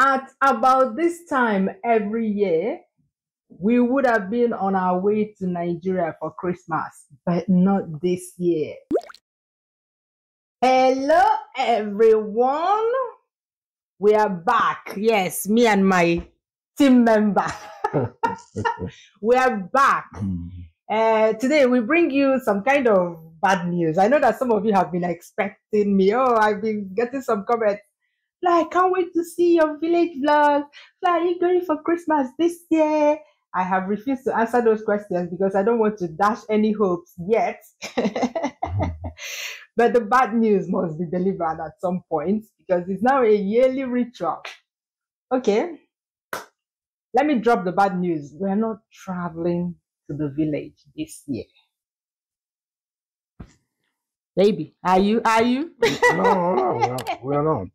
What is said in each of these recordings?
At about this time every year, we would have been on our way to Nigeria for Christmas, but not this year. Hello, everyone. We are back. Yes, me and my team member. We are back. Today, we bring you some kind of bad news. I know that some of you have been expecting me. Oh, I've been getting some comments. Like, can't wait to see your village vlog. Like, are you going for Christmas this year? I have refused to answer those questions because I don't want to dash any hopes yet. But the bad news must be delivered at some point because it's now a yearly ritual. Okay, let me drop the bad news. We're not traveling to the village this year. Baby, are you? No, we are not.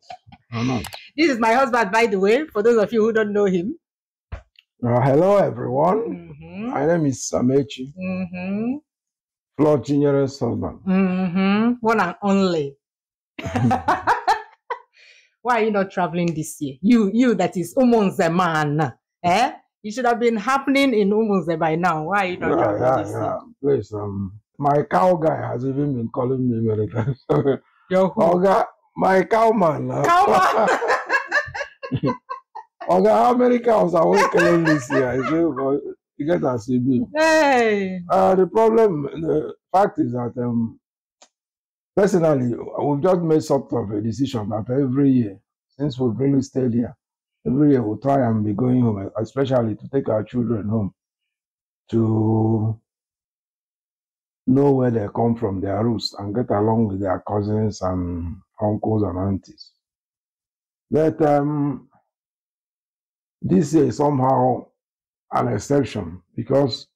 This is my husband, by the way, for those of you who don't know him. Hello, everyone. My name is Samechi. Flo Chinyere's husband. One and only. Why are you not traveling this year? You that is Umunze man. Eh? You should have been happening in Umunze by now. Why are you not traveling this year? Please, my cow guy has even been calling me many times. Your who? Oga, my cowman. Cowman. Oga, how many cows are we killing this year? I say, you get a CB. Hey. The problem, the fact is that personally, we've just made sort of a decision that every year, since we've really stayed here, every year we'll try and be going home, especially to take our children home to know where they come from, their roots, and get along with their cousins and uncles and aunties. But this year is somehow an exception because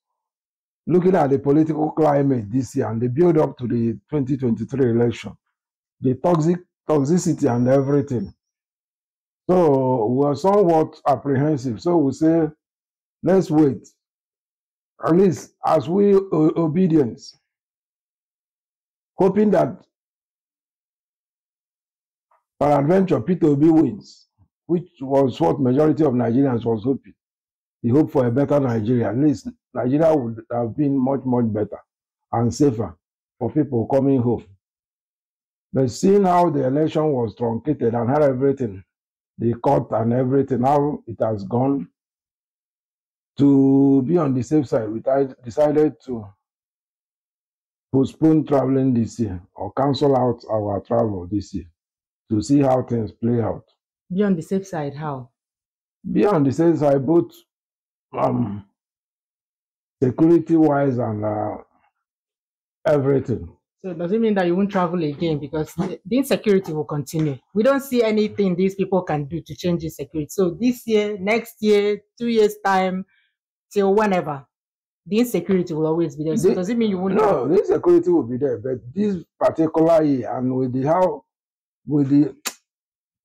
looking at the political climate this year and the build up to the 2023 election, the toxicity and everything. So we're somewhat apprehensive. So we say, let's wait. At least as we obedience, hoping that peradventure Peter Obi wins, which was what majority of Nigerians was hoping. They hope for a better Nigeria. At least Nigeria would have been much better and safer for people coming home. But seeing how the election was truncated and how everything, the court and everything, how it has gone, to be on the safe side, we decided to postpone traveling this year or cancel out our travel this year to see how things play out. Be on the safe side, how? Be on the safe side, both security-wise and everything. So does it mean that you won't travel again? Because the insecurity will continue. We don't see anything these people can do to change insecurity. So this year, next year, 2 years' time, till whenever, the insecurity will always be there. So does it mean you won't? No, the insecurity will be there. But this particular year, and with the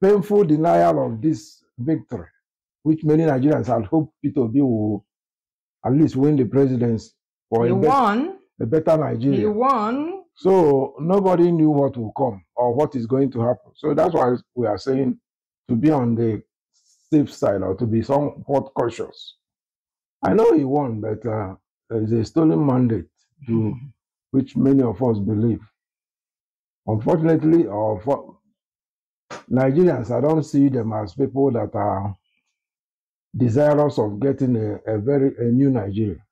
painful denial of this victory, which many Nigerians had hoped Peter Obi will at least win the presidency for a better Nigeria. He won. So nobody knew what will come or what is going to happen. So that's why we are saying to be on the safe side or to be somewhat cautious. I know he won, but there is a stolen mandate to which many of us believe. Unfortunately, for Nigerians, I don't see them as people that are desirous of getting a new Nigeria.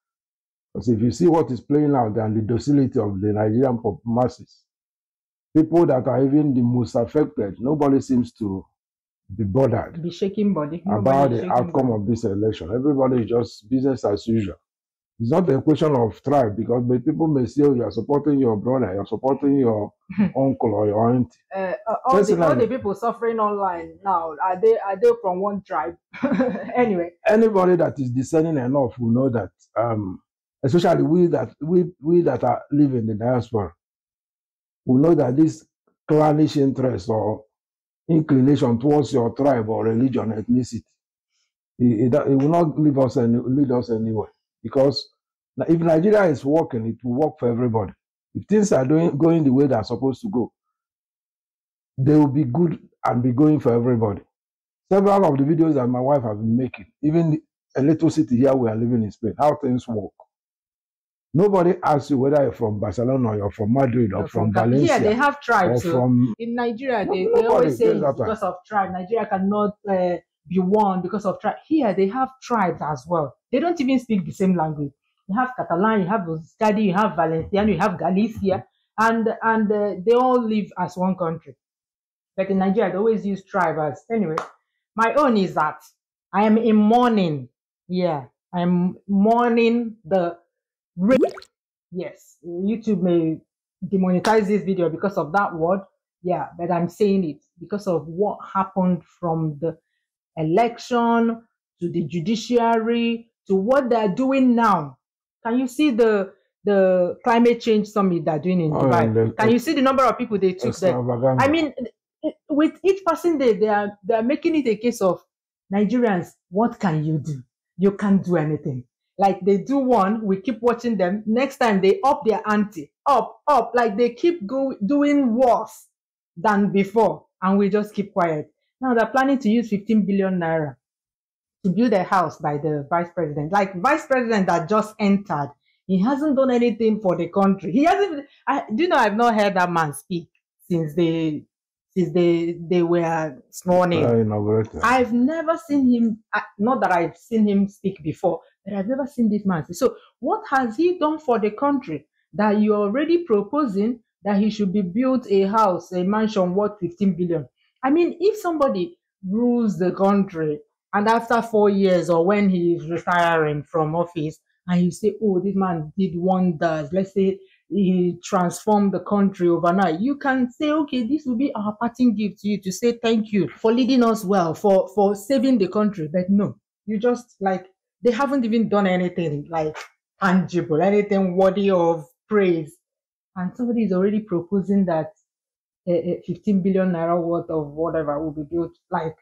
Because if you see what is playing out and the docility of the Nigerian masses, people that are even the most affected, nobody seems to be bothered about the outcome of this election. Everybody is just business as usual. It's not a question of tribe because people may say, oh, you are supporting your brother, you are supporting your uncle or your auntie. All the people suffering online now, are they from one tribe? Anyway. Anybody that is discerning enough will know that, especially we that live in the diaspora, will know that this clannish interest or inclination towards your tribe or religion, ethnicity, it will not lead us anywhere. Because if Nigeria is working, it will work for everybody. If things are going the way they're supposed to go, they will be good and be going for everybody. several of the videos that my wife has been making, even a little city here we are living in Spain, how things work. Nobody asks you whether you're from Barcelona or you're from Madrid or from Valencia. Here they have tribes. Or from, in Nigeria, they always say it's because of tribe. Nigeria cannot be one because of tribe. Here they have tribes as well. They don't even speak the same language. You have Catalan, you have Euskadi, you have Valenciano, you have Galicia, and they all live as one country. But in Nigeria, they always use tribes. Anyway, my own is that I am in mourning. Yeah, I'm mourning the rape. Yes, YouTube may demonetize this video because of that word. Yeah, but I'm saying it because of what happened from the election to the judiciary to what they're doing now. Can you see the climate change summit they're doing in Dubai? Can you see the number of people they took there? I mean, with each person they are making it a case of Nigerians. What can you do? You can't do anything. Like they do one, we keep watching them. Next time they up their ante, up, like they keep doing worse than before, and we just keep quiet. Now they're planning to use 15 billion naira to build a house by the vice president. Like vice president that just entered, he hasn't done anything for the country. He hasn't. Do you know? I've not heard that man speak since they were sworn in. I've never seen him. Not that I've seen him speak before, but I've never seen this man. So what has he done for the country that you're already proposing that he should be built a house, a mansion worth 15 billion? I mean, if somebody rules the country and after 4 years or when he is retiring from office and you say, oh, this man did wonders, let's say he transformed the country overnight, you can say, okay, this will be our parting gift to you to say thank you for leading us well, for saving the country. But no, you just like, they haven't even done anything like tangible, anything worthy of praise. And somebody is already proposing that 15 billion naira worth of whatever will be built. Like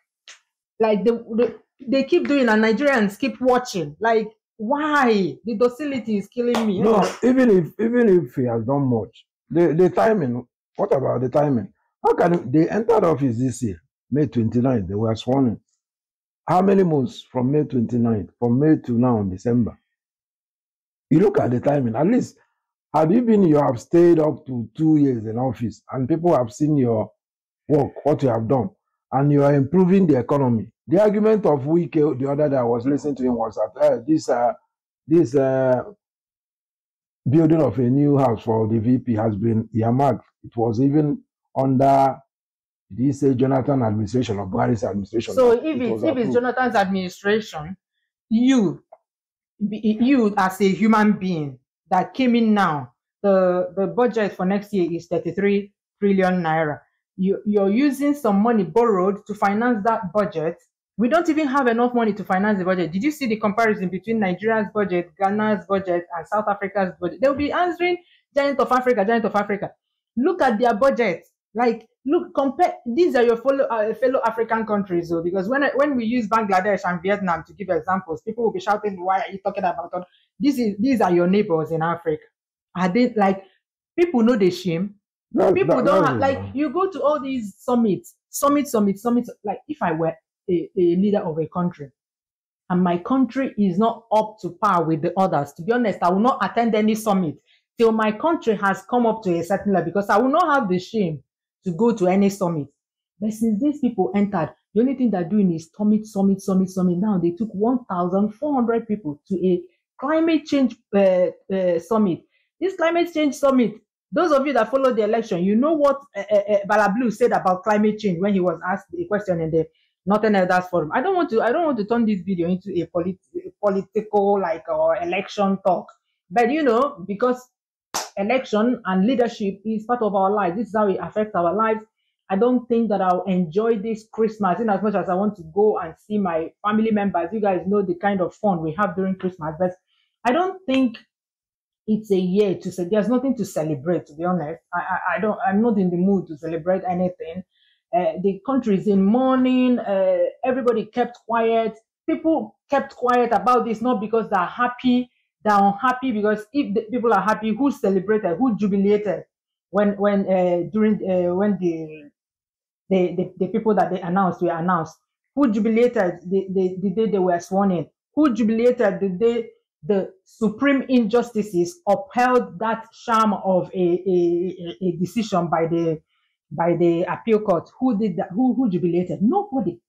they keep doing, and Nigerians keep watching. Like, why? The docility is killing me. No, even if he has done much, the timing. What about the timing? How can they entered office this year, May 29th? They were sworn in. How many months from May 29th, from May to now in December? You look at the timing. At least, you have stayed up to 2 years in office, and people have seen your work, what you have done, and you are improving the economy. The argument of Wike the other day I was listening to him was that this building of a new house for the VP has been earmarked. It was even under, did he say Jonathan administration or Buhari's administration? So if it's Jonathan's administration, you as a human being that came in now, the budget for next year is 33 trillion naira. You're using some money borrowed to finance that budget. We don't even have enough money to finance the budget. Did you see the comparison between Nigeria's budget, Ghana's budget, and South Africa's budget? They'll be answering giant of Africa. Look at their budget. Like, look, compare. These are your fellow African countries, though, because when we use Bangladesh and Vietnam to give examples, people will be shouting, "Why are you talking about that?" These are your neighbors in Africa. Are they like people know the shame? People don't have, like, you go to all these summits. Like, if I were a leader of a country and my country is not up to par with the others, to be honest, I will not attend any summit till my country has come up to a certain level, because I will not have the shame to go to any summit. But since these people entered, the only thing they're doing is summit. Now they took 1,400 people to a climate change summit. This climate change summit, those of you that followed the election, you know what Balablu said about climate change when he was asked a question in the Northern Elders Forum. I don't want to turn this video into a political or election talk, but because election and leadership is part of our lives. This is how it affects our lives. I don't think that I'll enjoy this Christmas in as much as I want to go and see my family members. You guys know the kind of fun we have during Christmas, but I don't think it's a year to say there's nothing to celebrate, to be honest. I'm not in the mood to celebrate anything. The country is in mourning. Everybody kept quiet. People kept quiet about this, not because they're happy. They're unhappy, because if the people are happy, who celebrated, who jubilated when the people that they announced were announced? Who jubilated the day they were sworn in? Who jubilated the day the supreme injustices upheld that sham of a decision by the appeal court? Who did that? Who jubilated? Nobody.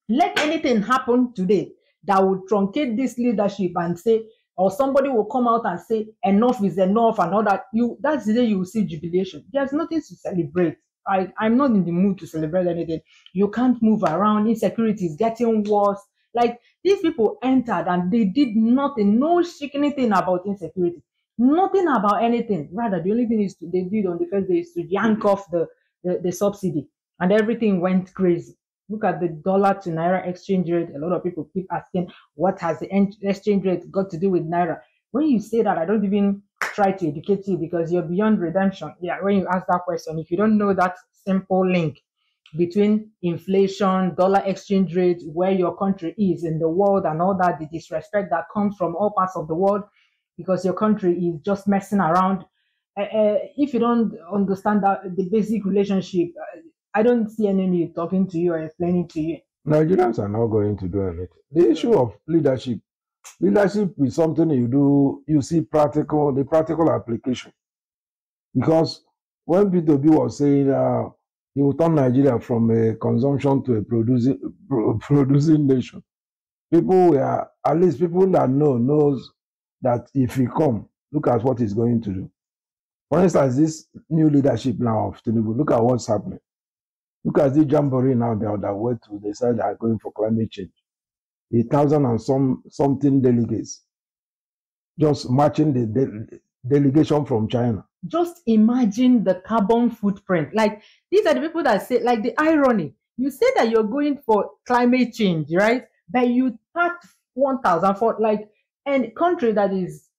Let anything happen today that will truncate this leadership and say, or somebody will come out and say enough is enough and all that. That's the day you will see jubilation. There's nothing to celebrate. I'm not in the mood to celebrate anything. You can't move around. Insecurity is getting worse. Like, these people entered and they did nothing, no shaking thing about insecurity, nothing about anything. Rather, the only thing they did on the first day is to yank off the subsidy, and everything went crazy. Look at the dollar to naira exchange rate. A lot of people keep asking, what has the exchange rate got to do with naira? When you say that, I don't even try to educate you because you're beyond redemption. Yeah, when you ask that question, if you don't know that simple link between inflation, dollar exchange rate, where your country is in the world, and all that, the disrespect that comes from all parts of the world because your country is just messing around. If you don't understand that the basic relationship, I don't see any need talking to you or explaining to you. Nigerians are not going to do anything. The issue of leadership is something you see the practical application. Because when P2B was saying he will turn Nigeria from a consumption to a producing nation, at least people that knows that if he come, look at what he's going to do. For instance, this new leadership now of Tinubu, look at what's happening. Look at the jamboree now that went to decide they are going for climate change. 1,000 and something delegates just matching the delegation from China. Just imagine the carbon footprint. Like, these are the people that say, like, the irony. You say that you're going for climate change, right? But you packed 1,000 for, like, any country that is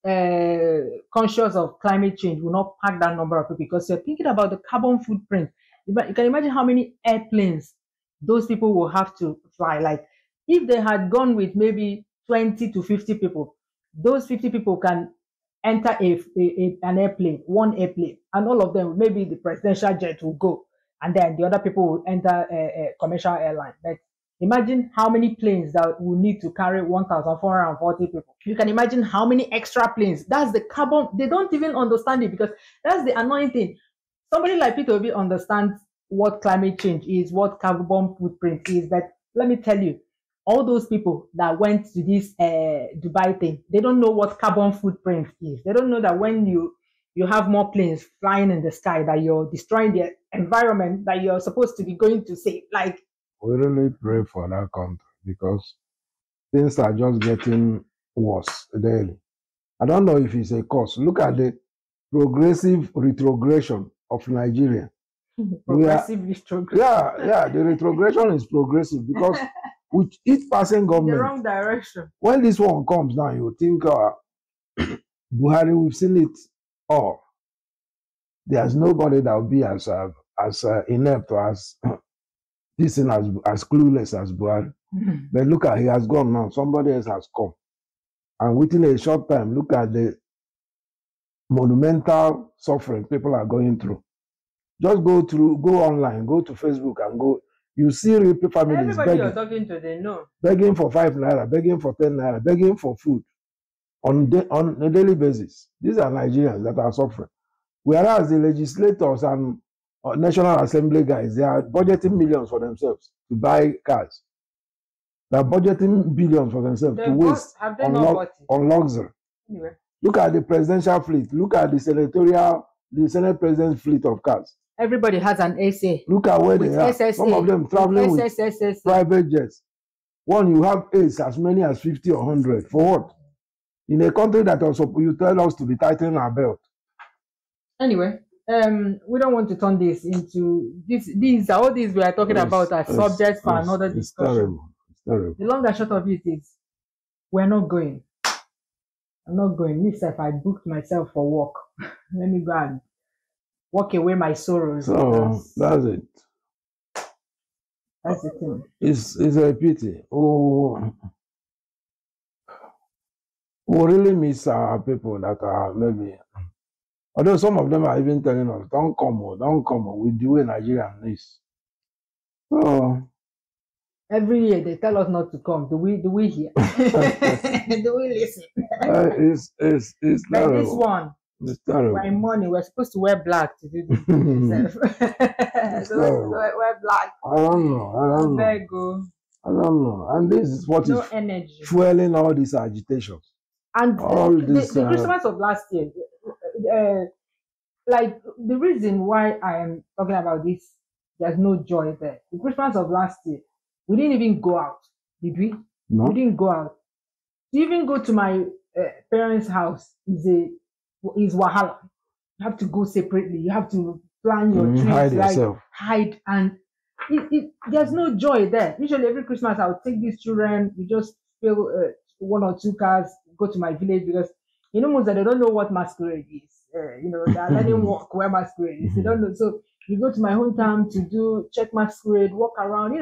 conscious of climate change will not pack that number of people because you're thinking about the carbon footprint. But you can imagine how many airplanes those people will have to fly. Like, if they had gone with maybe 20 to 50 people, those 50 people can enter an airplane, one airplane, and all of them, maybe the presidential jet will go, and then the other people will enter a commercial airline. But imagine how many planes that will need to carry 1,440 people. You can imagine how many extra planes. That's the carbon. They don't even understand it because that's the annoying thing. Somebody like P2B understands what climate change is, what carbon footprint is, but let me tell you, all those people that went to this Dubai thing, they don't know what carbon footprint is. They don't know that when you have more planes flying in the sky, that you're destroying the environment that you're supposed to be going to save. Like, we really pray for that country because things are just getting worse daily. I don't know if it's a cause. Look at the progressive retrogression of Nigeria. Progressive retrogression. Yeah, the retrogression is progressive because with each passing government, the wrong direction. When this one comes now, you think Buhari, we've seen it all. There's nobody that will be as inept or as clueless as Buhari. But look at, he has gone now. Somebody else has come, and within a short time, look at the monumental suffering people are going through. Just go online, go to Facebook, and go. You see real families everybody you're talking to, they know. Begging for 5 naira, begging for 10 naira, begging for food on a daily basis. These are Nigerians that are suffering. Whereas the legislators and National Assembly guys, they are budgeting millions for themselves to buy cars. They are budgeting billions for themselves to waste on luxury. Anyway. Look at the presidential fleet. Look at the Senate President's fleet of cars. Everybody has an SA. Look at where they are. SSA. Some of them traveling with private jets. One, you have A's as many as 50 or 100. For what? In a country that also you tell us to be tightening our belt. Anyway, we don't want to turn this into these all these we are talking about are subjects for another discussion. Terrible. It's terrible. The long and short of it is we're not going. I'm not going. Me, if I booked myself for work, let me go and walk away my sorrows. So that's it. That's the thing. It's a pity. Oh, we really miss our people that are maybe. Although some of them are even telling us, don't come with the way Nigerian is. So Every year they tell us not to come. Do we hear? Do we listen? It's Like terrible. this one. It's terrible. We're in money. We're supposed to wear black to do this. So wear black. I don't know. There go. I don't know. And this is what No is energy. fueling all these agitations. And all this, the Christmas of last year, like the reason why I am talking about this, there's no joy there. The Christmas of last year, we didn't even go out, did we? No. We didn't go out. To even go to my parents' house is wahala. You have to go separately. You have to plan your trips, hide yourself. Hide, and there's no joy there. Usually every Christmas I would take these children. We just fill 1 or 2 cars, go to my village, because most that they don't know what masquerade is. They're learning where masquerade is. They don't know. So you go to my hometown to check masquerade, walk around.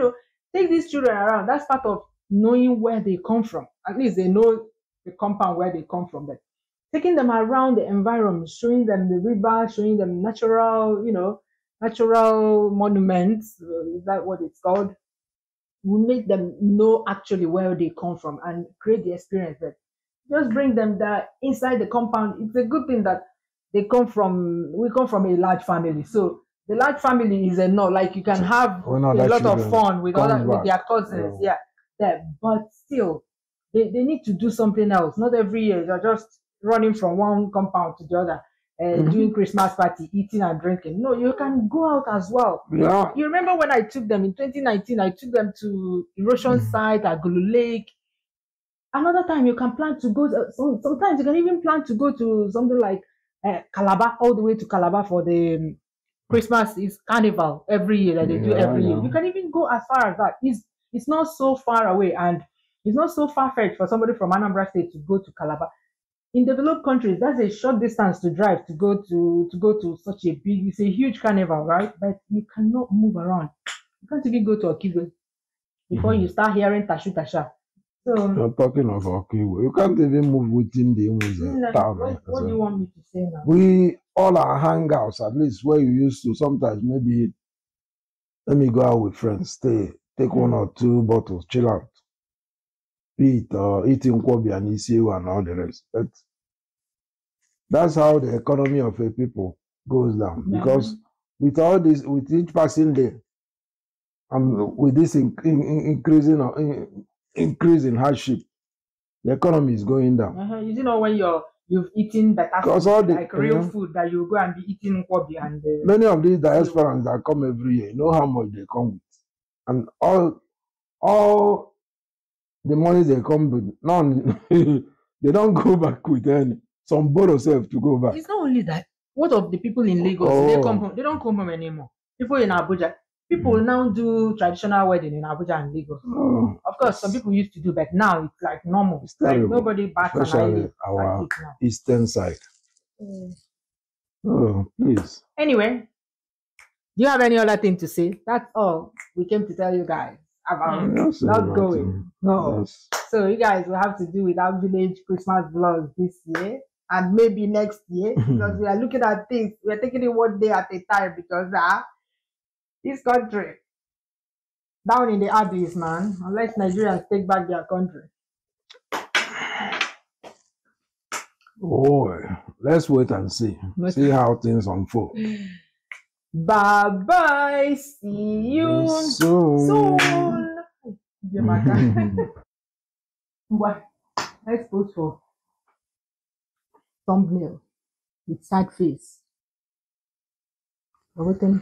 Take these children around. That's part of knowing where they come from. At least they know the compound where they come from. But taking them around the environment, showing them the river, showing them natural monuments. Is that what it's called? We make them know actually where they come from and create the experience. That just bring them there inside the compound. It's a good thing that we come from a large family. So the large family is enough. Like you can have a lot of fun with their cousins. Yeah. But still, they need to do something else. Not every year they're just running from one compound to the other. Doing Christmas party, eating and drinking. No, you can go out as well. Yeah. You remember when I took them in 2019? I took them to erosion site at Gulu Lake. Another time you can plan to go. Sometimes you can even plan to go to something like Calabar, all the way to Calabar for the Christmas is carnival every year that they do every year. You can even go as far as that. It's not so far away, and it's not so far-fetched for somebody from Anambra State to go to Calabar. In developed countries, that's a short distance to drive to go to such a big. It's a huge carnival, right? But you cannot move around. You can't even go to Okigwe before you start hearing tashu tasha. So you're talking of Okigwe. You can't even move within the town. What do you want me to say now? All our hangouts, at least where you used to. Sometimes maybe let me go out with friends, take 1 or 2 bottles, chill out, eating kwabi and isiu and all the rest. But that's how the economy of a people goes down. Because with all this, with each passing day, and with this increase in hardship, the economy is going down. When you've eaten better food, like real food, that you go and be eating kwabi and many of these diasporans that come every year, you know how much they come with, and all the money they come with, none they don't go back with any. Some borrow self to go back. It's not only that. What of the people in Lagos? They come home. They don't come home anymore. People in Abuja. People now do traditional wedding in Abuja and Lagos. Of course, some people used to do, but now it's like normal. It's like nobody bats an eyelid. Our eastern side. Oh, please. Anyway, do you have any other thing to say? That's all we came to tell you guys about not going. No. Yes. So you guys will have to do without village Christmas vlogs this year and maybe next year, because we are looking at things. We are taking it 1 day at a time, because this country down in the abyss, man. Unless Nigerians take back their country. Oh, let's wait and see. See how things unfold. Bye bye. See you soon. What? Let's post for thumbnail with sad face. Waiting.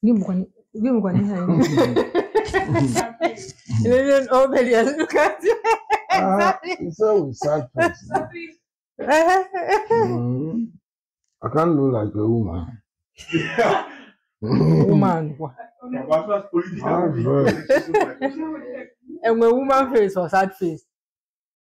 Give me one. Look at you. It's always sad face. I can't look like a woman. Woman. And when woman face or sad face.